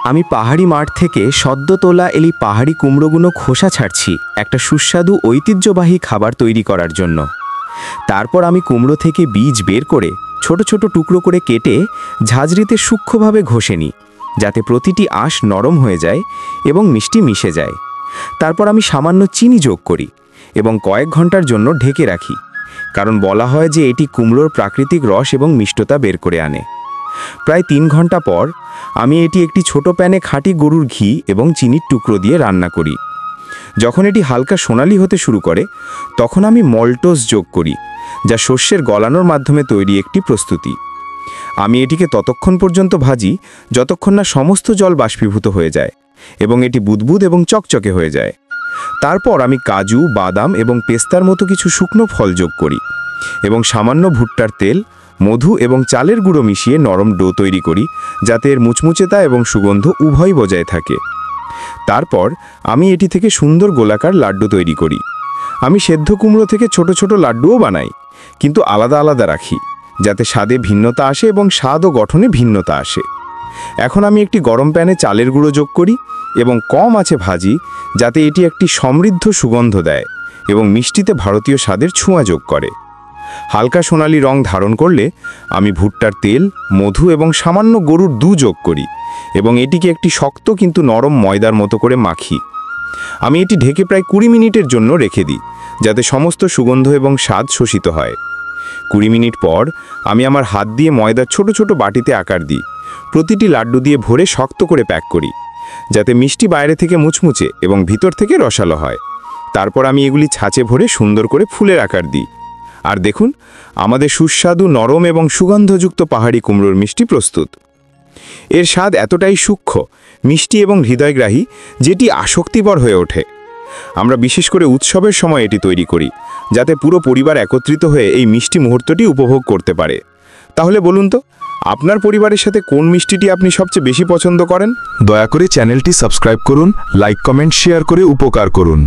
আমি পাহাড়ি মাঠ থেকে সদ্য তোলা এই পাহাড়ি কুমড়োগুলো খোসা ছাড়ছি একটা সুস্বাদু ঐতিহ্যবাহী খাবার তৈরি করার জন্য। তারপর আমি কুমড়ো থেকে বীজ বের করে ছোট ছোট টুকরো করে কেটে ঝাঁঝরিতে সূক্ষ্মভাবে ঘষে নিই, যাতে প্রতিটি আঁশ নরম হয়ে যায় এবং মিষ্টি মিশে যায়। তারপর আমি সামান্য চিনি যোগ করি এবং কয়েক ঘন্টার জন্য ঢেকে রাখি, কারণ বলা হয় যে এটি কুমড়োর প্রাকৃতিক রস এবং মিষ্টতা বের করে আনে। প্রায় 3 ঘন্টা পর আমি এটি একটি ছোট প্যানে খাঁটি গরুর ঘি এবং চিনির টুকরো দিয়ে রান্না করি। যখন এটি হালকা সোনালি হতে শুরু করে তখন আমি মল্টোস যোগ করি, যা শস্যের গলানোর মাধ্যমে তৈরি একটি প্রস্তুতি। আমি এটিকে ততক্ষণ পর্যন্ত ভাজি যতক্ষণ না সমস্ত জল বাষ্পীভূত হয়ে যায় এবং এটি বুদবুদ এবং চকচকে হয়ে যায়। তারপর আমি কাজু, বাদাম এবং পেস্তার মতো কিছু শুকনো ফল যোগ করি এবং সামান্য ভুট্টার তেল, মধু এবং চালের গুঁড়ো মিশিয়ে নরম ডো তৈরি করি, যাতে এর মুচমুচেতা এবং সুগন্ধ উভয়ই বজায় থাকে। তারপর আমি এটি থেকে সুন্দর গোলাকার লাড্ডু তৈরি করি। আমি সেদ্ধ কুমড়ো থেকে ছোট ছোট লাড্ডুও বানাই, কিন্তু আলাদা আলাদা রাখি, যাতে স্বাদে ভিন্নতা আসে এবং স্বাদ ও গঠনে ভিন্নতা আসে। এখন আমি একটি গরম প্যানে চালের গুঁড়ো যোগ করি এবং কম আঁচে ভাজি, যাতে এটি একটি সমৃদ্ধ সুগন্ধ দেয় এবং মিষ্টিতে ভারতীয় স্বাদের ছোঁয়া যোগ করে। হালকা সোনালি রং ধারণ করলে আমি ভুট্টার তেল, মধু এবং সামান্য গরুর দু যোগ করি এবং এটিকে একটি শক্ত কিন্তু নরম ময়দার মতো করে মাখি। আমি এটি ঢেকে প্রায় 20 মিনিটের জন্য রেখে দিই, যাতে সমস্ত সুগন্ধ এবং স্বাদ শোষিত হয়। 20 মিনিট পর আমি আমার হাত দিয়ে ময়দার ছোট ছোট বাটিতে আকার দিই। প্রতিটি লাড্ডু দিয়ে ভরে শক্ত করে প্যাক করি, যাতে মিষ্টি বাইরে থেকে মুচমুচে এবং ভিতর থেকে রসালো হয়। তারপর আমি এগুলি ছাঁচে ভরে সুন্দর করে ফুলের আকার দিই। আর দেখুন, আমাদের সুস্বাদু, নরম এবং সুগন্ধযুক্ত পাহাড়ি কুমড়োর মিষ্টি প্রস্তুত। এর স্বাদ এতটাই সূক্ষ্ম, মিষ্টি এবং হৃদয়গ্রাহী, যেটি আসক্তিবর হয়ে ওঠে। আমরা বিশেষ করে উৎসবের সময় এটি তৈরি করি, যাতে পুরো পরিবার একত্রিত হয়ে এই মিষ্টি মুহূর্তটি উপভোগ করতে পারে। তাহলে বলুন তো, আপনার পরিবারের সাথে কোন মিষ্টিটি আপনি সবচেয়ে বেশি পছন্দ করেন? দয়া করে চ্যানেলটি সাবস্ক্রাইব করুন, লাইক, কমেন্ট, শেয়ার করে উপকার করুন।